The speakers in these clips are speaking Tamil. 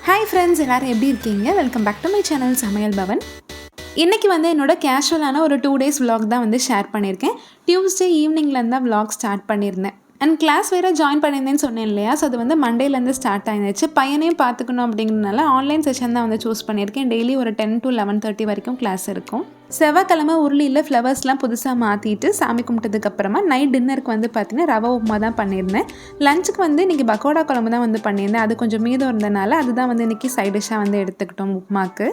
ஹாய் ஃப்ரெண்ட்ஸ், எல்லோரும் எப்படி இருக்கீங்க? Welcome back to my channel samayalbhavan. இன்றைக்கி என்னோட கேஷுவலான ஒரு 2 days vlog தான் ஷேர் பண்ணியிருக்கேன். டியூஸ்டே ஈவினிங்லேருந்து தான் vlog ஸ்டார்ட் பண்ணியிருந்தேன். அண்ட் கிளாஸ் வேறு ஜாயின் பண்ணியிருந்தேன்னு சொன்னேன் இல்லையா? ஸோ அது மண்டேலேருந்து ஸ்டார்ட் ஆகிடுச்சு. பையனையும் பார்த்துக்கணும் அப்படிங்கிறதுனால ஆன்லைன் செஷன் தான் சூஸ் பண்ணியிருக்கேன். டெய்லி ஒரு 10 to 11:30 வரைக்கும் கிளாஸ் இருக்கும். செவ்வாய்க்கிழமை உருளியில் ஃப்ளவர்ஸ்லாம் புதுசாக மாற்றிட்டு சாமி கும்பிட்டதுக்கப்புறமா நைட் டின்னருக்கு பார்த்தீங்கன்னா ரவை உப்புமா தான் பண்ணியிருந்தேன். லஞ்சுக்கு இன்றைக்கி பக்கோடா குழம்பு தான் பண்ணியிருந்தேன். அது கொஞ்சம் மீதம் இருந்தனால அதுதான் இன்றைக்கி சைட் டிஷ்ஷாக எடுத்துக்கிட்டோம் உப்புமாக்கு.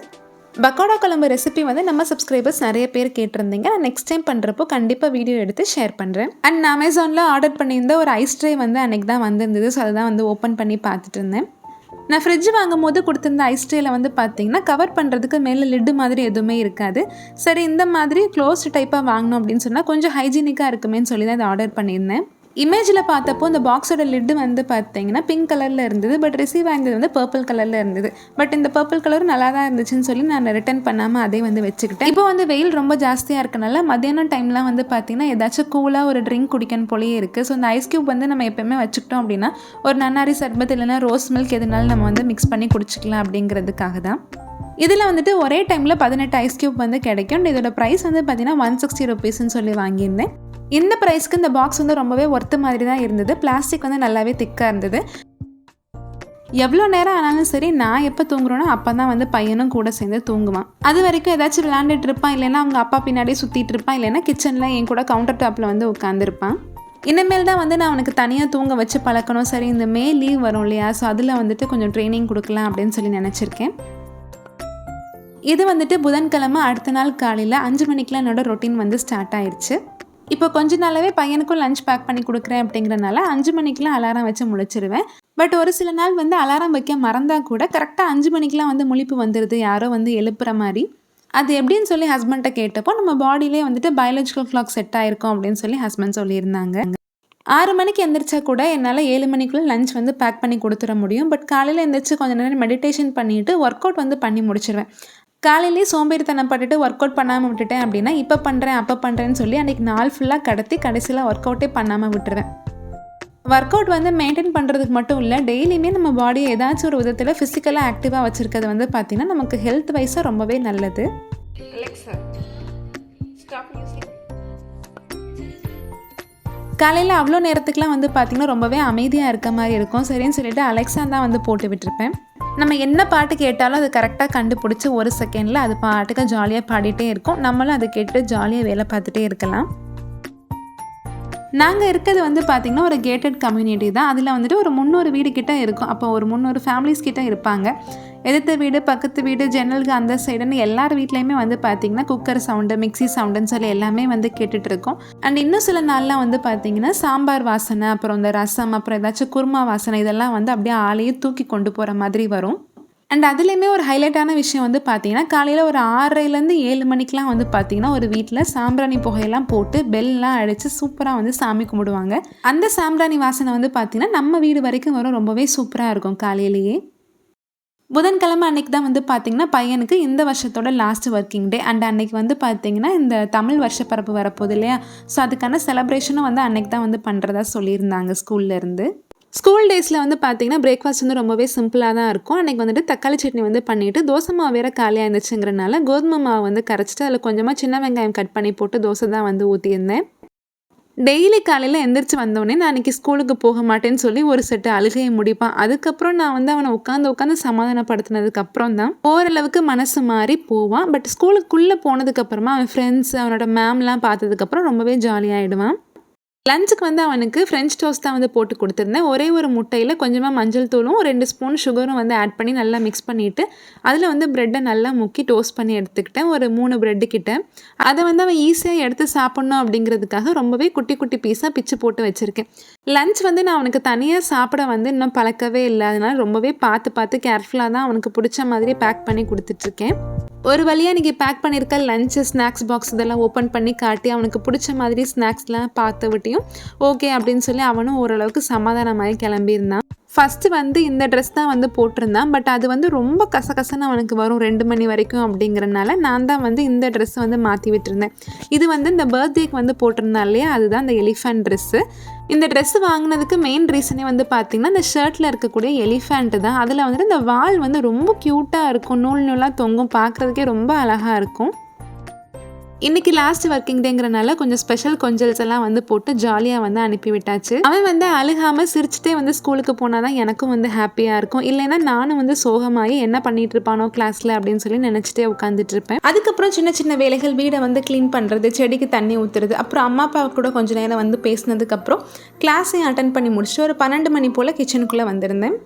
பக்கோடா குழம்பு ரெசிபி நம்ம சப்ஸ்கிரைபர்ஸ் நிறைய பேர் கேட்டிருந்தீங்க. நான் நெக்ஸ்ட் டைம் பண்ணுறப்போ கண்டிப்பாக வீடியோ எடுத்து ஷேர் பண்ணுறேன். அண்ட் நான் அமேசானில் ஆர்டர் பண்ணியிருந்த ஒரு ஐஸ் ட்ரே அன்றைக்கி தான் வந்திருந்தது. ஸோ அதை தான் ஓப்பன் பண்ணி பார்த்துட்டு இருந்தேன். நான் ஃப்ரிட்ஜ் வாங்கும் போது கொடுத்துருந்த ஐஸ் ட்ரேயில் பார்த்தீங்கன்னா கவர் பண்ணுறதுக்கு மேலே லிட்டு மாதிரி எதுவுமே இருக்காது. சரி, இந்த மாதிரி க்ளோஸ்டு டைப்பாக வாங்கணும் அப்படின்னு சொன்னால் கொஞ்சம் ஹைஜீனிக்காக இருக்குமேன்னு சொல்லி தான் இதை ஆர்டர் பண்ணியிருந்தேன். இமேஜில் பார்த்தப்போ இந்த பாக்ஸோட லிட்டு பார்த்தீங்கன்னா பிங்க் கலரில் இருந்தது. பட் ரிசீவ் ஆகியது பர்பிள் கலரில் இருந்தது. பட் இந்த பர்பிள் கலரும் நல்லா தான் இருந்துச்சுன்னு சொல்லி நான் ரிட்டர்ன் பண்ணாமல் அதே வச்சுக்கிட்டேன். இப்போ வெயில் ரொம்ப ஜாஸ்தியாக இருக்கனால மத்தியானம் டைம்லாம் பார்த்தீங்கன்னா ஏதாச்சும் கூலாக ஒரு ட்ரிங்க் குடிக்கணும் போலேயே இருக்குது. ஸோ இந்த ஐஸ் க்யூப் நம்ம எப்போயுமே வச்சுக்கிட்டோம் அப்படின்னா ஒரு நன்னாரி சர்பத் இல்லைனா ரோஸ் மில்க் எதுனாலும் நம்ம மிக்ஸ் பண்ணி குடிச்சிக்கலாம் அப்படிங்கிறதுக்காக தான். இதில் ஒரே டைமில் 18 ஐஸ் க்யூப் கிடைக்கும். இதோட ப்ரைஸ் பார்த்தீங்கன்னா 160 rupeesன்னு சொல்லி வாங்கியிருந்தேன். இந்த ப்ரைஸ்க்கு இந்த பாக்ஸ் ரொம்பவே ஒர்த்து மாதிரி தான் இருந்தது. பிளாஸ்டிக் நல்லாவே திக்காக இருந்தது. எவ்வளோ நேரம் ஆனாலும் சரி, நான் எப்போ தூங்குறோன்னா அப்போ தான் பையனும் கூட சேர்ந்து தூங்குவான். அது வரைக்கும் ஏதாச்சும் விளாண்டுட்டு இருப்பான், இல்லைன்னா அவங்க அப்பா பின்னாடியே சுற்றிட்டு இருப்பான், இல்லைன்னா கிச்சனில் என் கூட கவுண்டர் டாப்பில் உட்காந்துருப்பான். இனிமேல் தான் நான் அவனுக்கு தனியாக தூங்க வச்சு பழக்கணும். சரி, இந்த மே லீவ் வரும் இல்லையா? ஸோ அதில் கொஞ்சம் ட்ரைனிங் கொடுக்கலாம் அப்படின்னு சொல்லி நினச்சிருக்கேன். இது புதன்கிழமை அடுத்த நாள் காலையில் 5 மணிக்கெலாம் என்னோட ரொட்டீன் ஸ்டார்ட் ஆயிடுச்சு. இப்போ கொஞ்ச நாளாவே பையனுக்கும் லஞ்ச் பேக் பண்ணி கொடுக்குறேன் அப்படிங்கிறனால 5 மணிக்கெலாம் அலாரம் வச்சு முழிச்சிருவேன். பட் ஒரு சில நாள் அலாரம் வைக்க மறந்தால் கூட கரெக்டாக 5 மணிக்கெலாம் முழிப்பு வந்துடுது, யாரோ எழுப்புற மாதிரி. அது எப்படின்னு சொல்லி ஹஸ்பண்ட்டை கேட்டப்போ நம்ம பாடியிலே பயாலஜிக்கல் கிளாக் செட் ஆகிருக்கும் அப்படின்னு சொல்லி ஹஸ்பண்ட் சொல்லியிருந்தாங்க. 6 மணிக்கு எந்திரிச்சா கூட என்னால் 7 மணிக்குள்ளே லஞ்ச் பேக் பண்ணி கொடுத்துட முடியும். பட் காலையில் எந்திரிச்சு கொஞ்சம் நேரம் மெடிடேஷன் பண்ணிவிட்டு ஒர்க் அவுட் பண்ணி முடிச்சிடுவேன். காலையிலேயே சோம்பேறித்தனம் பட்டுட்டு ஒர்க் அவுட் பண்ணாமல் விட்டுட்டேன் அப்படின்னா இப்போ பண்ணுறேன் அப்போ பண்ணுறேன்னு சொல்லி அன்றைக்கி நாள் ஃபுல்லாக கடத்தி கடைசியில் ஒர்க் அவுட்டே பண்ணாமல் விட்டுருவேன். ஒர்க் அவுட் மெயின்டைன் பண்ணுறதுக்கு மட்டும் இல்லை, டெய்லியுமே நம்ம பாடியை ஏதாச்சும் ஒரு விதத்தில் ஃபிசிக்கலாக ஆக்டிவாக வச்சுருக்கிறது பார்த்திங்கன்னா நமக்கு ஹெல்த் வைஸாக ரொம்பவே நல்லது. காலையில் அவ்வளோ நேரத்துக்குலாம் பார்த்திங்கன்னா ரொம்பவே அமைதியாக இருக்க மாதிரி இருக்கும். சரின்னு சொல்லிட்டு அலெக்ஸா தான் போட்டு விட்டுருப்பேன். நம்ம என்ன பாட்டு கேட்டாலும் அது கரெக்டாக கண்டுபிடிச்சி ஒரு செகண்டில் அது பாட்டுக்கு ஜாலியாக பாடிட்டே இருக்கும். நம்மளும் அதை கேட்டு ஜாலியாக வேலை பார்த்துட்டே இருக்கலாம். நாங்கள் இருக்கிறது பார்த்திங்கன்னா ஒரு கேட்டட் கம்யூனிட்டி தான். அதில் ஒரு 300 வீடு கிட்டே இருக்கும். அப்போ ஒரு 300 ஃபேமிலிஸ் கிட்டே இருப்பாங்க. எதிர்த்த வீடு, பக்கத்து வீடு, ஜன்னலுக்கு அந்த சைடுன்னு எல்லார் வீட்லேயுமே பார்த்திங்கன்னா குக்கர் சவுண்டு, மிக்சி சவுண்டுன்னு சொல்லி எல்லாமே கேட்டுட்ருக்கோம். அண்ட் இன்னும் சில நாள்லாம் பார்த்திங்கன்னா சாம்பார் வாசனை, அப்புறம் இந்த ரசம், அப்புறம் ஏதாச்சும் குருமா வாசனை, இதெல்லாம் அப்படியே ஆளையே தூக்கி கொண்டு போகிற மாதிரி வரும். அண்ட் அதுலேயுமே ஒரு ஹைலைட்டான விஷயம் பார்த்திங்கன்னா காலையில் ஒரு 6:30லேருந்து 7 மணிக்கெலாம் பார்த்திங்கன்னா ஒரு வீட்டில் சாம்பிராணி புகையெல்லாம் போட்டு பெல்லாம் அடித்து சூப்பராக சாமி கும்பிடுவாங்க. அந்த சாம்பிராணி வாசனை பார்த்திங்கன்னா நம்ம வீடு வரைக்கும் வரும். ரொம்பவே சூப்பராக இருக்கும் காலையிலேயே. புதன்கிழமை அன்றைக்கி தான் பார்த்திங்கன்னா பையனுக்கு இந்த வருஷத்தோட லாஸ்ட் ஒர்க்கிங் டே. அண்ட் அன்றைக்கி பார்த்திங்கன்னா இந்த தமிழ் வருஷப்பரப்பு வரப்போகுது இல்லையா? ஸோ அதுக்கான செலப்ரேஷனும் அன்றைக்கி தான் பண்ணுறதா சொல்லியிருந்தாங்க ஸ்கூல்லேருந்து. ஸ்கூல் டேஸில் பார்த்திங்கன்னா பிரேக்ஃபாஸ்ட் ரொம்பவே சிம்பிளாக தான் இருக்கும். அன்றைக்கி தக்காளி சட்னி பண்ணிவிட்டு தோசை மாவு வேறு காலியாக இருந்துச்சுங்கிறனால கோதுமை மாவு கரைச்சிட்டு அதில் கொஞ்சமாக சின்ன வெங்காயம் கட் பண்ணி போட்டு தோசை தான் ஊற்றியிருந்தேன். டெய்லி காலையில் எந்திரிச்சு வந்தோடனே நான் அன்றைக்கி ஸ்கூலுக்கு போக மாட்டேன்னு சொல்லி ஒரு செட்டு அழுகையை முடிப்பான். அதுக்கப்புறம் நான் அவனை உட்காந்து சமாதானப்படுத்தினதுக்கப்புறம் தான் ஓரளவுக்கு மனசு மாறி போவான். பட் ஸ்கூலுக்குள்ளே போனதுக்கப்புறமா அவன் ஃப்ரெண்ட்ஸ், அவனோட மேம்லாம் பார்த்ததுக்கப்புறம் ரொம்பவே ஜாலியாகிடுவான். லஞ்சுக்கு அவனுக்கு ஃப்ரெஞ்ச் டோஸ்ட் தான் போட்டு கொடுத்துருந்தேன். ஒரே ஒரு முட்டையில் கொஞ்சமாக மஞ்சள் தூளும் 2 ஸ்பூன் சுகரும் ஆட் பண்ணி நல்லா மிக்ஸ் பண்ணிவிட்டு அதில் ப்ரெட்டை நல்லா முக்கி டோஸ்ட் பண்ணி எடுத்துக்கிட்டேன். ஒரு 3 ப்ரெட்டு கிட்ட அதை அவன் ஈஸியாக எடுத்து சாப்பிட்ணும் அப்படிங்கிறதுக்காக ரொம்பவே குட்டி குட்டி பீஸாக பிச்சு போட்டு வச்சுருக்கேன். லஞ்ச் நான் அவனுக்கு தனியாக சாப்பிட இன்னும் பழக்கவே இல்லை. அதனால் ரொம்பவே பார்த்து கேர்ஃபுல்லாக தான் அவனுக்கு பிடிச்ச மாதிரி பேக் பண்ணி கொடுத்துட்ருக்கேன். ஒரு வழியாக இன்றைக்கி பேக் பண்ணியிருக்க லஞ்சு, ஸ்நாக்ஸ் பாக்ஸ் இதெல்லாம் ஓப்பன் பண்ணி காட்டி அவனுக்கு பிடிச்ச மாதிரி ஸ்நாக்ஸ்லாம் பார்த்து விட்டியும் ஓகே அப்படின்னு சொல்லி அவனும் ஓரளவுக்கு சமாதானமாகி கிளம்பியிருந்தான். ஃபஸ்ட்டு வந்து இந்த ட்ரெஸ் தான் வந்து போட்டிருந்தான். பட் அது வந்து ரொம்ப கசகசன்னு அவனுக்கு வரும் 2 மணி வரைக்கும் அப்படிங்கிறனால நான் தான் வந்து இந்த ட்ரெஸ்ஸை வந்து மாற்றி விட்டுருந்தேன். இது வந்து இந்த பர்த்டேக்கு வந்து போட்டிருந்தான் இல்லையா, அதுதான் இந்த எலிஃபண்ட் ட்ரெஸ்ஸு. இந்த ட்ரெஸ்ஸு வாங்கினதுக்கு மெயின் ரீசனே வந்து பார்த்திங்கன்னா இந்த ஷர்ட்டில் இருக்கக்கூடிய எலிஃபண்ட்டு தான். அதில் வந்துட்டு இந்த வால் வந்து ரொம்ப க்யூட்டாக இருக்கும், நூல் நூலாக தொங்கும், பார்க்குறதுக்கே ரொம்ப அழகாக இருக்கும். இன்றைக்கி லாஸ்ட் ஒர்க்கிங் டேங்கிறனால கொஞ்சம் ஸ்பெஷல் கொஞ்சல்ஸ் எல்லாம் வந்து போட்டு ஜாலியாக வந்து அனுப்பி விட்டாச்சு. அவன் வந்து அழுகாமல் சிரிச்சுட்டே வந்து ஸ்கூலுக்கு போனால் தான் எனக்கும் வந்து ஹாப்பியாக இருக்கும். இல்லைன்னா நானும் வந்து சோகமாகி என்ன பண்ணிட்டு இருப்பானோ கிளாஸில் அப்படின்னு சொல்லி நினச்சிட்டே உட்காந்துட்டு இருப்பேன். அதுக்கப்புறம் சின்ன சின்ன வேலைகள், வீடை வந்து க்ளீன் பண்ணுறது, செடிக்கு தண்ணி ஊற்றுறது, அப்புறம் அம்மா அப்பா கூட கொஞ்சம் நேரம் வந்து பேசினதுக்கப்புறம் கிளாஸையும் அட்டன் பண்ணி முடிச்சுட்டு ஒரு 12 மணி போல் கிச்சனுக்குள்ளே வந்திருந்தேன்.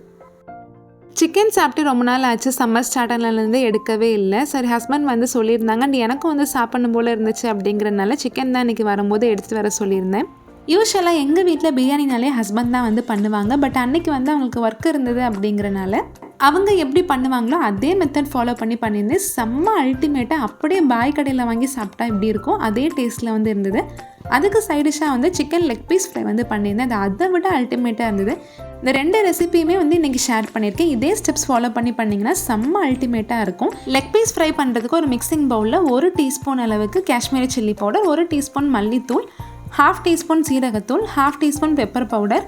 சிக்கன் சாப்பிட்டு ரொம்ப நாள் ஆச்சு, சம்மர் ஸ்டார்டர்லேருந்து எடுக்கவே இல்லை. சரி, ஹஸ்பண்ட் வந்து சொல்லியிருந்தாங்க, அண்ட் எனக்கும் வந்து சாப்பிடணும் போல் இருந்துச்சு அப்படிங்கிறனால சிக்கன் தான் இன்றைக்கி வரும்போது எடுத்துகிட்டு வர சொல்லியிருந்தேன். யூஸ்வலாக எங்கள் வீட்டில் பிரியாணினாலே ஹஸ்பண்ட் தான் வந்து பண்ணுவாங்க. பட் அன்றைக்கி வந்து அவங்களுக்கு ஒர்க் இருந்தது அப்படிங்கிறனால அவங்க எப்படி பண்ணுவாங்களோ அதே மெத்தட் ஃபாலோ பண்ணியிருந்தேன். செம்ம அல்டிமேட்டாக அப்படியே பாய் கடையில் வாங்கி சாப்பிட்டா எப்படி இருக்கும் அதே டேஸ்ட்டில் வந்து இருந்தது. அதுக்கு சைடிஷாக வந்து சிக்கன் லெக் பீஸ் ஃப்ரை வந்து பண்ணியிருந்தேன். அது அதை விட அல்டிமேட்டாக இருந்தது. இந்த 2 ரெசிபியுமே வந்து இன்றைக்கி ஷேர் பண்ணியிருக்கேன். இதே ஸ்டெப்ஸ் ஃபாலோ பண்ணிங்கன்னா செம்ம அல்டிமேட்டாக இருக்கும். லெக் பீஸ் ஃப்ரை பண்ணுறதுக்கு ஒரு மிக்சிங் பவுலில் 1 டீஸ்பூன் அளவுக்கு காஷ்மீரி சில்லி பவுடர், 1 டீஸ்பூன் மல்லித்தூள், 1/2 டீஸ்பூன் சீரகத்தூள், 1/2 டீஸ்பூன் பெப்பர் பவுடர்,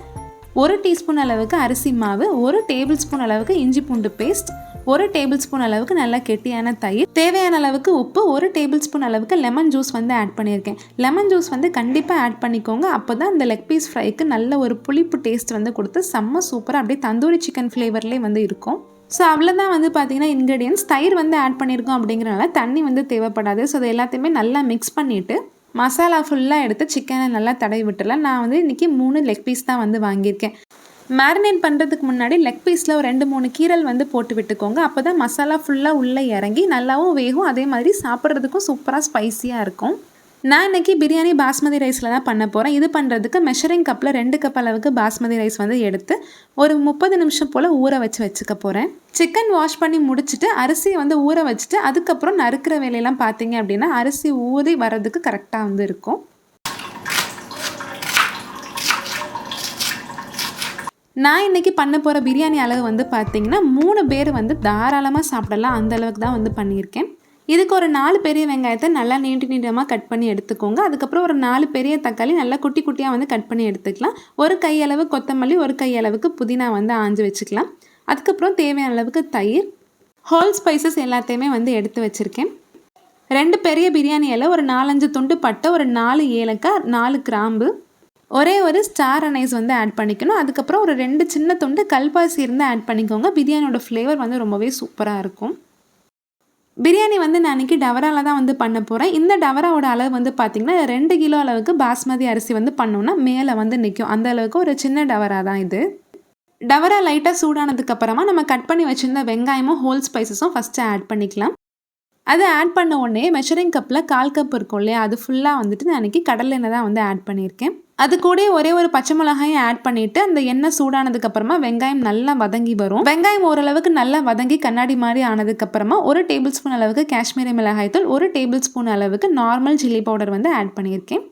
1 டீஸ்பூன் அளவுக்கு அரிசி மாவு, 1 டேபிள் ஸ்பூன் அளவுக்கு இஞ்சி பூண்டு பேஸ்ட், 1 டேபிள் ஸ்பூன் அளவுக்கு நல்லா கெட்டியான தயிர், தேவையான அளவுக்கு உப்பு, 1 டேபிள் ஸ்பூன் அளவுக்கு லெமன் ஜூஸ் வந்து ஆட் பண்ணியிருக்கேன். லெமன் ஜூஸ் வந்து கண்டிப்பாக ஆட் பண்ணிக்கோங்க. அப்போ தான் இந்த லெக் பீஸ் ஃப்ரைக்கு நல்ல ஒரு புளிப்பு டேஸ்ட் வந்து கொடுத்து செம்ம சூப்பராக அப்படியே தந்தூரி சிக்கன் ஃப்ளேவர்லேயே வந்து இருக்கும். ஸோ அவ்வளோதான் வந்து பார்த்திங்கன்னா இன்க்ரீடியன்ஸ். தயிர் வந்து ஆட் பண்ணியிருக்கோம் அப்படிங்கிறனால தண்ணி வந்து தேவைப்படாது. ஸோ அதை எல்லாத்தையுமே நல்லா மிக்ஸ் பண்ணிவிட்டு மசாலா ஃபுல்லாக எடுத்து சிக்கனை நல்லா தடவி விட்டுலாம். நான் வந்து இன்றைக்கி 3 லெக் பீஸ் தான் வந்து வாங்கியிருக்கேன். மேரினேட் பண்ணுறதுக்கு முன்னாடி லெக் பீஸில் ஒரு 2-3 கீரல் வந்து போட்டு விட்டுக்கோங்க. அப்போ தான் மசாலா ஃபுல்லாக உள்ளே இறங்கி நல்லாவும் வேகும், அதே மாதிரி சாப்பிட்றதுக்கும் சூப்பராக ஸ்பைஸியாக இருக்கும். நான் இன்றைக்கி பிரியாணி பாஸ்மதி ரைஸில் தான் பண்ண போகிறேன். இது பண்ணுறதுக்கு மெஷரிங் கப்பில் 2 கப் அளவுக்கு பாஸ்மதி ரைஸ் வந்து எடுத்து ஒரு 30 நிமிஷம் போல் ஊற வச்சுக்க போகிறேன். சிக்கன் வாஷ் பண்ணி முடிச்சுட்டு அரிசியை வந்து ஊற வச்சுட்டு அதுக்கப்புறம் நறுக்கிற வேலையெல்லாம் பார்த்தீங்க அப்படின்னா அரிசி ஊறி வர்றதுக்கு கரெக்டாக வந்து இருக்கும். நான் இன்றைக்கி பண்ண போகிற பிரியாணி அளவு வந்து பார்த்திங்கன்னா 3 பேர் வந்து தாராளமாக சாப்பிடலாம், அந்தளவுக்கு தான் வந்து பண்ணியிருக்கேன். இதுக்கு ஒரு 4 பெரிய வெங்காயத்தை நல்லா நீட்டமாக கட் பண்ணி எடுத்துக்கோங்க. அதுக்கப்புறம் ஒரு 4 பெரிய தக்காளி நல்லா குட்டி குட்டியாக வந்து கட் பண்ணி எடுத்துக்கலாம். ஒரு கையளவு கொத்தமல்லி, ஒரு கையளவுக்கு புதினா வந்து ஆஞ்சு வச்சுக்கலாம். அதுக்கப்புறம் தேவையான அளவுக்கு தயிர், ஹோல் ஸ்பைசஸ் எல்லாத்தையுமே வந்து எடுத்து வச்சுருக்கேன். 2 பெரிய பிரியாணி இலை, ஒரு 4-5 துண்டு பட்டை, ஒரு 4 ஏலக்காய், 4 கிராம்பு, ஒரே ஒரு ஸ்டார் அனைஸ் வந்து ஆட் பண்ணிக்கணும். அதுக்கப்புறம் ஒரு 2 சின்ன துண்டு கல்பாசி இருந்து ஆட் பண்ணிக்கோங்க. பிரியாணியோட ஃப்ளேவர் வந்து ரொம்பவே சூப்பராக இருக்கும். பிரியாணி வந்து நான் இன்றைக்கி டவராவில் தான் வந்து பண்ண போகிறேன். இந்த டவராவோட அளவு வந்து பார்த்திங்கன்னா 2 கிலோ அளவுக்கு பாஸ்மதி அரிசி வந்து பண்ணோன்னா மேலே வந்து நிற்கும். அந்த அளவுக்கு ஒரு சின்ன டவரா தான் இது. டவரா லைட்டாக சூடானதுக்கப்புறமா நம்ம கட் பண்ணி வச்சுருந்த வெங்காயமும் ஹோல் ஸ்பைசஸும் ஃபஸ்ட்டு ஆட் பண்ணிக்கலாம். அது ஆட் பண்ண உடனே மெஷரிங் கப்பில் 1/4 கப் இருக்கும் இல்லையா, அது ஃபுல்லாக வந்துட்டு நான் இன்றைக்கி கடலை எண்ணெய் தான் வந்து ஆட் பண்ணியிருக்கேன். அது கூட ஒரே ஒரு பச்சை மிளகாயும் ஆட் பண்ணிவிட்டு அந்த எண்ணெய் சூடானதுக்கப்புறமா வெங்காயம் நல்லா வதங்கி வரும். வெங்காயம் ஓரளவுக்கு நல்லா வதங்கி கண்ணாடி மாதிரி ஆனதுக்கப்புறமா 1 டேபிள் ஸ்பூன் அளவுக்கு காஷ்மீரி மிளகாய் தூள், 1 டேபிள் ஸ்பூன் அளவுக்கு நார்மல் சில்லி பவுடர் வந்து ஆட் பண்ணியிருக்கேன்.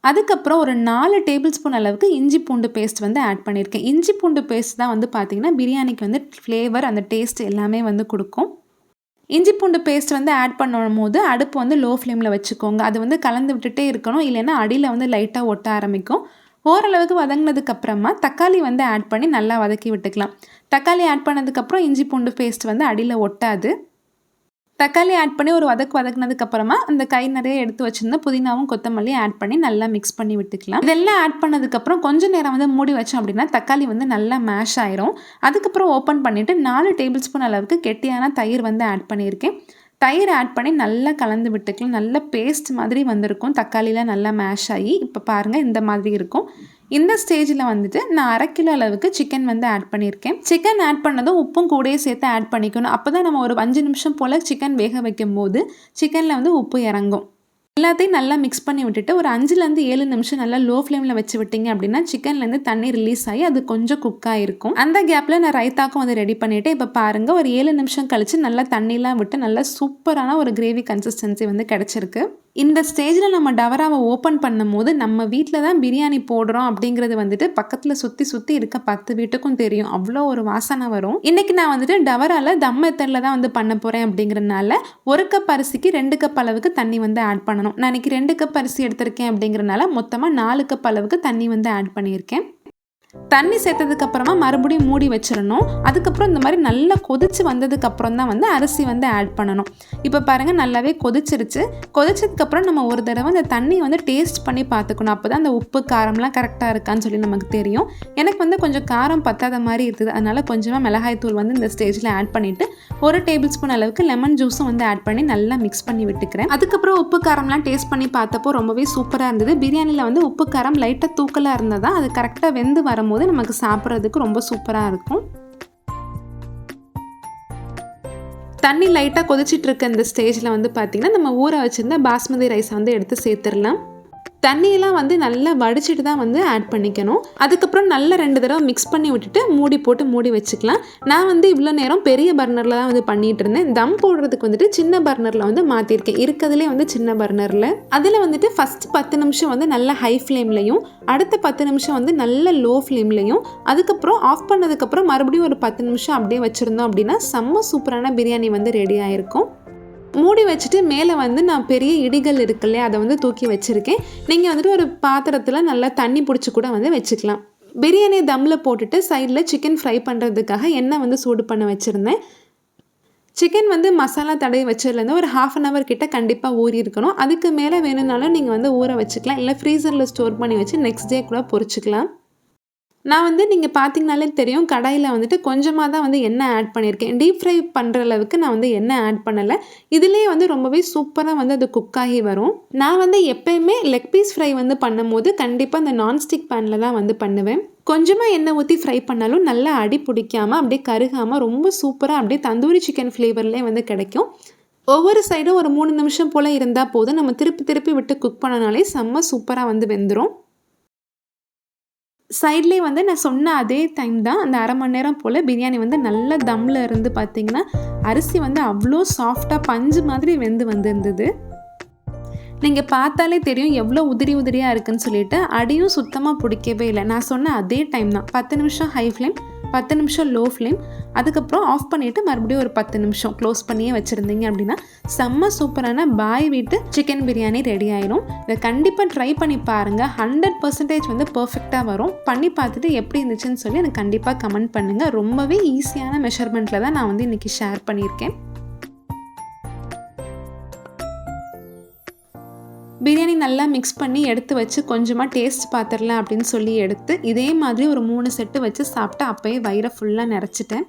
அதுக்கப்புறம் ஒரு 4 டேபிள் ஸ்பூன் அளவுக்கு இஞ்சி பூண்டு பேஸ்ட் வந்து ஆட் பண்ணியிருக்கேன். இஞ்சி பூண்டு பேஸ்ட் தான் வந்து பார்த்திங்கன்னா பிரியாணிக்கு வந்து ஃப்ளேவர், அந்த டேஸ்ட் எல்லாமே வந்து கொடுக்கும். இஞ்சி பூண்டு பேஸ்ட் வந்து ஆட் பண்ணும் போது அடுப்பு வந்து லோ ஃப்ளேமில் வச்சுக்கோங்க. அது வந்து கலந்து விட்டுட்டே இருக்கணும், இல்லைன்னா அடியில் வந்து லைட்டாக ஒட்ட ஆரம்பிக்கும். ஓரளவுக்கு வதங்கினதுக்கப்புறமா தக்காளி வந்து ஆட் பண்ணி நல்லா வதக்கி விட்டுக்கலாம். தக்காளி ஆட் பண்ணதுக்கப்புறம் இஞ்சி பூண்டு பேஸ்ட் வந்து அடியில் ஒட்டாது. தக்காளி ஆட் பண்ணி ஒரு வதக்குனதுக்கப்புறமா அந்த கை நிறைய எடுத்து வச்சுருந்த புதினாவும் கொத்தமல்லியும் ஆட் பண்ணி நல்லா மிக்ஸ் பண்ணி விட்டுக்கலாம். இதெல்லாம் ஆட் பண்ணதுக்கப்புறம் கொஞ்சம் நேரம் வந்து மூடி வச்சோம் அப்படின்னா தக்காளி வந்து நல்லா மேஷ் ஆயிரும். அதுக்கப்புறம் ஓப்பன் பண்ணிவிட்டு 4 டேபிள் ஸ்பூன் அளவுக்கு கெட்டியான தயிர் வந்து ஆட் பண்ணியிருக்கேன். தயிர் ஆட் பண்ணி நல்லா கலந்து விட்டுக்கலாம். நல்ல பேஸ்ட் மாதிரி வந்திருக்கும், தக்காளிலாம் நல்லா மேஷ் ஆகி. இப்போ பாருங்கள், இந்த மாதிரி இருக்கும். இந்த ஸ்டேஜில் வந்துட்டு நான் 1/2 கிலோ அளவுக்கு சிக்கன் வந்து ஆட் பண்ணியிருக்கேன். சிக்கன் ஆட் பண்ணதும் உப்பும் கூடயே சேர்த்து ஆட் பண்ணிக்கணும். அப்போ தான் நம்ம ஒரு 5 நிமிஷம் போல் சிக்கன் வேக வைக்கும் போது சிக்கனில் வந்து உப்பு இறங்கும். எல்லாத்தையும் நல்லா மிக்ஸ் பண்ணி விட்டுட்டு ஒரு 5லேருந்து 7 நிமிஷம் நல்லா லோ ஃப்ளேமில் வச்சு விட்டிங்க அப்படின்னா சிக்கன்லேருந்து தண்ணி ரிலீஸ் ஆகி அது கொஞ்சம் குக்காக இருக்கும். அந்த கேப்பில் நான் ரைத்தாக்கும் வந்து ரெடி பண்ணிவிட்டு இப்போ பாருங்கள், ஒரு 7 நிமிஷம் கழித்து நல்லா தண்ணிலாம் விட்டு நல்லா சூப்பரான ஒரு கிரேவி கன்சிஸ்டன்சி வந்து கிடச்சிருக்கு. இந்த ஸ்டேஜில் நம்ம டவராவை ஓப்பன் பண்ணும்போது நம்ம வீட்டில் தான் பிரியாணி போடுறோம் அப்படிங்கிறது வந்துட்டு பக்கத்தில் சுற்றி சுற்றி இருக்க 10 வீட்டுக்கும் தெரியும். அவ்வளோ ஒரு வாசனை வரும். இன்றைக்கி நான் வந்துட்டு டவராவில் தம் மெத்தடில் தான் வந்து பண்ண போகிறேன் அப்படிங்கிறனால 1 கப் அரிசிக்கு 2 கப் அளவுக்கு தண்ணி வந்து ஆட் பண்ணணும். நான் இன்றைக்கி 2 கப் அரிசி எடுத்திருக்கேன் அப்படிங்கிறனால மொத்தமாக 4 கப் அளவுக்கு தண்ணி வந்து ஆட் பண்ணியிருக்கேன். தண்ணி சேர்த்ததுக்கப்புறமா மறுபடியும் மூடி வச்சிடணும். அதுக்கப்புறம் இந்த மாதிரி நல்லா கொதிச்சு வந்ததுக்கப்புறம் தான் வந்து அரிசி வந்து ஆட் பண்ணணும். இப்போ பாருங்கள் நல்லாவே கொதிச்சிருச்சு. கொதிச்சதுக்கப்புறம் நம்ம ஒரு தடவை அந்த தண்ணியை வந்து டேஸ்ட் பண்ணி பார்த்துக்கணும். அப்போ தான் அந்த உப்பு காரம்லாம் கரெக்டாக இருக்கான்னு சொல்லி நமக்கு தெரியும். எனக்கு வந்து கொஞ்சம் காரம் பத்தாத மாதிரி இருக்குது. அதனால் கொஞ்சமாக மிளகாய் தூள் வந்து இந்த ஸ்டேஜில் ஆட் பண்ணிவிட்டு 1 டேபிள் ஸ்பூன் அளவுக்கு லெமன் ஜூஸும் வந்து ஆட் பண்ணி நல்லா மிக்ஸ் பண்ணி விட்டுக்கிறேன். அதுக்கப்புறம் உப்பு காரம்லாம் டேஸ்ட் பண்ணி பார்த்தப்போ ரொம்பவே சூப்பராக இருந்தது. பிரியாணியில் வந்து உப்பு காரம் லைட்டாக தூக்கலாக இருந்தால் தான் அது கரெக்டாக வெந்து வரும்போது நமக்கு சாப்பிட்றதுக்கு ரொம்ப சூப்பராக இருக்கும். தண்ணி லைட்டாக கொதிச்சிட்டு இருக்க இந்த ஸ்டேஜில் வந்து பார்த்திங்கன்னா நம்ம ஊற வச்சுருந்த பாஸ்மதி ரைஸை வந்து எடுத்து சேர்த்துடலாம். தண்ணியெல்லாம் வந்து நல்லா வடிச்சிட்டு தான் வந்து ஆட் பண்ணிக்கணும். அதுக்கப்புறம் நல்லா 2 தடவை மிக்ஸ் பண்ணி விட்டுட்டு மூடி போட்டு மூடி வச்சுக்கலாம். நான் வந்து இவ்வளோ நேரம் பெரிய பர்னரில் தான் வந்து பண்ணிகிட்டு இருந்தேன். தம் போடுறதுக்கு வந்துட்டு சின்ன பர்னரில் வந்து மாற்றிருக்கேன். இருக்கிறதுலே வந்து சின்ன பர்னரில். அதில் வந்துட்டு ஃபஸ்ட்டு 10 நிமிஷம் வந்து நல்ல ஹை ஃப்ளேம்லையும் அடுத்த 10 நிமிஷம் வந்து நல்ல லோ ஃப்ளேம்லையும் அதுக்கப்புறம் ஆஃப் பண்ணதுக்கப்புறம் மறுபடியும் ஒரு 10 நிமிஷம் அப்படியே வச்சுருந்தோம் அப்படின்னா செம்ம சூப்பரான பிரியாணி வந்து ரெடி ஆகிருக்கும். மூடி வச்சுட்டு மேலே வந்து நான் பெரிய இடிகள் இருக்கு இல்லையா அதை வந்து தூக்கி வச்சுருக்கேன். நீங்கள் வந்துட்டு ஒரு பாத்திரத்தில் நல்லா தண்ணி பிடிச்சி கூட வந்து வச்சுக்கலாம். பிரியாணி தம்மில் போட்டுட்டு சைடில் சிக்கன் ஃப்ரை பண்ணுறதுக்காக எண்ணெய் வந்து சூடு பண்ண வச்சுருந்தேன். சிக்கன் வந்து மசாலா தடவி வச்சதுலேருந்து ஒரு 1/2 hour கிட்ட கண்டிப்பாக ஊறி இருக்கணும். அதுக்கு மேலே வேணும்னாலும் நீங்கள் வந்து ஊற வச்சுக்கலாம். இல்லை ஃப்ரீசரில் ஸ்டோர் பண்ணி வச்சு நெக்ஸ்ட் டே கூட பொரிச்சிக்கலாம். நான் வந்து நீங்கள் பார்த்தீங்கனாலே தெரியும் கடாயில் வந்துட்டு கொஞ்சமாக தான் வந்து எண்ணெய் ஆட் பண்ணியிருக்கேன். டீப் ஃப்ரை பண்ணுற அளவுக்கு நான் வந்து எண்ணெய் ஆட் பண்ணலை. இதிலே வந்து ரொம்பவே சூப்பராக வந்து அது குக் ஆகி வரும். நான் வந்து எப்போயுமே லெக் பீஸ் ஃப்ரை வந்து பண்ணும்போது கண்டிப்பாக இந்த நான்ஸ்டிக் பேனில் தான் வந்து பண்ணுவேன். கொஞ்சமாக எண்ணெய் ஊற்றி ஃப்ரை பண்ணாலும் நல்லா அடி பிடிக்காமல் அப்படியே கருகாமல் ரொம்ப சூப்பராக அப்படியே தந்தூரி சிக்கன் ஃப்ளேவர்லேயே வந்து கிடைக்கும். ஒவ்வொரு சைடும் ஒரு 3 நிமிஷம் போல் இருந்தால் போதும். நம்ம திருப்பி திருப்பி விட்டு குக் பண்ணனாலே செம்ம சூப்பராக வந்து வெந்துடும். சைட்லேயே வந்து நான் சொன்ன அதே டைம் தான் அந்த 1/2 மணி நேரம் போல் பிரியாணி வந்து நல்ல தம்மில் இருந்து பார்த்திங்கன்னா அரிசி வந்து அவ்வளோ சாஃப்டாக பஞ்சு மாதிரி வெந்து வந்திருந்தது. நீங்கள் பார்த்தாலே தெரியும் எவ்வளோ உதிரி உதிரியாக இருக்குதுன்னு சொல்லிட்டு. அடியும் சுத்தமாக பிடிக்கவே இல்லை. நான் சொன்ன அதே டைம் தான் 10 நிமிஷம் ஹை ஃப்ளேம் 10 நிமிஷம் லோ ஃப்ளேம் அதுக்கப்புறம் ஆஃப் பண்ணிவிட்டு மறுபடியும் ஒரு 10 நிமிஷம் க்ளோஸ் பண்ணியே வச்சுருந்தீங்க அப்படின்னா செம்ம சூப்பரான பாய் வீட்டு சிக்கன் பிரியாணி ரெடி ஆயிடும். இதை கண்டிப்பாக ட்ரை பண்ணி பாருங்கள். 100% வந்து பர்ஃபெக்டாக வரும். பண்ணி பார்த்துட்டு எப்படி இருந்துச்சுன்னு சொல்லி எனக்கு கண்டிப்பாக கமெண்ட் பண்ணுங்கள். ரொம்பவே ஈஸியான மெஷர்மெண்ட்டில் தான் நான் வந்து இன்றைக்கி ஷேர் பண்ணியிருக்கேன். பிரியாணி நல்லா மிக்ஸ் பண்ணி எடுத்து வச்சு கொஞ்சமாக டேஸ்ட் பார்த்துடலாம் அப்படின்னு சொல்லி எடுத்து இதே மாதிரி ஒரு 3 செட்டு வச்சு சாப்பிட்டு அப்போயே வயிறை ஃபுல்லாக நிறச்சிட்டேன்.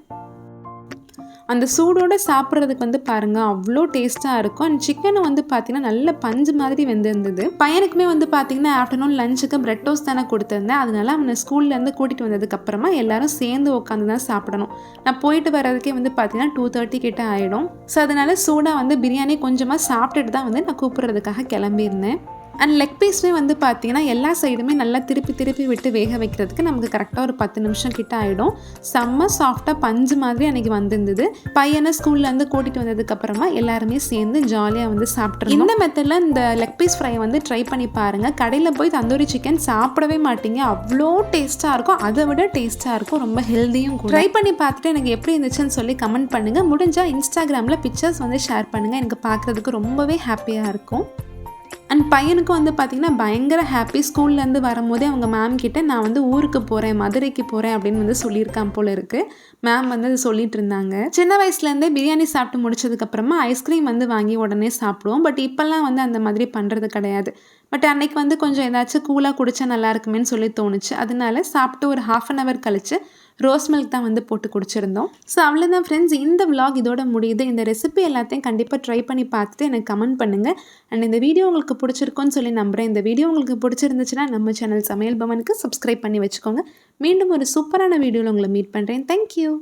அந்த சூடோடு சாப்பிட்றதுக்கு வந்து பாருங்கள் அவ்வளோ டேஸ்ட்டாக இருக்கும். அண்ட் சிக்கனை வந்து பார்த்திங்கன்னா நல்ல பஞ்சு மாதிரி வெந்திருந்தது. பையனுக்குமே வந்து பார்த்திங்கன்னா ஆஃப்டர்நூன் லஞ்சுக்கு பிரெட் டோஸ்ட் தானே கொடுத்துருந்தேன். அதனால அவனை ஸ்கூல்லேருந்து கூட்டிகிட்டு வந்ததுக்கப்புறமா எல்லோரும் சேர்ந்து உட்காந்து தான் சாப்பிடணும். நான் போயிட்டு வர்றதுக்கே வந்து பார்த்திங்கன்னா 2:30 கிட்ட ஆகிடும். ஸோ அதனால் சூடாக வந்து பிரியாணி கொஞ்சமாக சாப்பிட்டுட்டு தான் வந்து நான் கூப்பிட்றதுக்காக கிளம்பியிருந்தேன். அண்ட் லெக் பீஸ்மே வந்து பார்த்திங்கன்னா எல்லா சைடுமே நல்லா திருப்பி திருப்பி விட்டு வேக வைக்கிறதுக்கு நமக்கு கரெக்டாக ஒரு 10 நிமிஷம் கிட்ட ஆகிடும். செம்ம சாஃப்டாக பஞ்சு மாதிரி அன்றைக்கி வந்திருந்தது. பையனை ஸ்கூல்லேருந்து கூட்டிகிட்டு வந்ததுக்கப்புறமா எல்லாருமே சேர்ந்து ஜாலியாக வந்து சாப்பிட்றோம். இந்த மெத்தடில் இந்த லெக் பீஸ் ஃப்ரை வந்து ட்ரை பண்ணி பாருங்கள். கடையில் போய் தந்தூரி சிக்கன் சாப்பிடவே மாட்டீங்க. அவ்வளோ டேஸ்ட்டாக இருக்கும். அதை விட டேஸ்ட்டாக இருக்கும். ரொம்ப ஹெல்த்தியும் கூட. ட்ரை பண்ணி பார்த்துட்டு எனக்கு எப்படி இருந்துச்சுன்னு சொல்லி கமெண்ட் பண்ணுங்கள். முடிஞ்சால் இன்ஸ்டாகிராமில் பிக்சர்ஸ் வந்து ஷேர் பண்ணுங்கள். எனக்கு பார்க்குறதுக்கு ரொம்பவே ஹாப்பியாக இருக்கும். அண்ட் பையனுக்கும் வந்து பார்த்திங்கன்னா பயங்கர ஹாப்பி. ஸ்கூல்லேருந்து வரும்போதே அவங்க மேம் கிட்டே நான் வந்து ஊருக்கு போகிறேன், மதுரைக்கு போகிறேன் அப்படின்னு வந்து சொல்லியிருக்கான் போல் இருக்குது. மேம் வந்து அது சொல்லிட்டு இருந்தாங்க. சின்ன வயசுலேருந்தே பிரியாணி சாப்பிட்டு முடிச்சதுக்கப்புறமா ஐஸ்கிரீம் வந்து வாங்கி உடனே சாப்பிடுவோம். பட் இப்போல்லாம் வந்து அந்த மாதிரி பண்ணுறது கிடையாது. பட் அன்றைக்கி வந்து கொஞ்சம் ஏதாச்சும் கூலாக குடித்தா நல்லா இருக்குமேன்னு சொல்லி தோணுச்சு. அதனால சாப்பிட்டு ஒரு 1/2 hour கழிச்சு ரோஸ் மில்க் தான் வந்து போட்டு குடிச்சிருந்தோம். ஸோ அவ்வளோதான் ஃப்ரெண்ட்ஸ், இந்த vlog இதோட முடியுது. இந்த ரெசிபி எல்லாத்தையும் கண்டிப்பாக ட்ரை பண்ணி பார்த்துட்டு எனக்கு கமெண்ட் பண்ணுங்கள். அண்ட் இந்த வீடியோ உங்களுக்கு பிடிச்சிருக்குன்னு சொல்லி நம்புகிறேன். இந்த வீடியோ உங்களுக்கு பிடிச்சிருந்துச்சுன்னா நம்ம சேனல் சமையல் பவனுக்கு சப்ஸ்கிரைப் பண்ணி வச்சுக்கோங்க. மீண்டும் ஒரு சூப்பரான வீடியோவில் உங்களை மீட் பண்ணுறேன். தேங்க்யூ.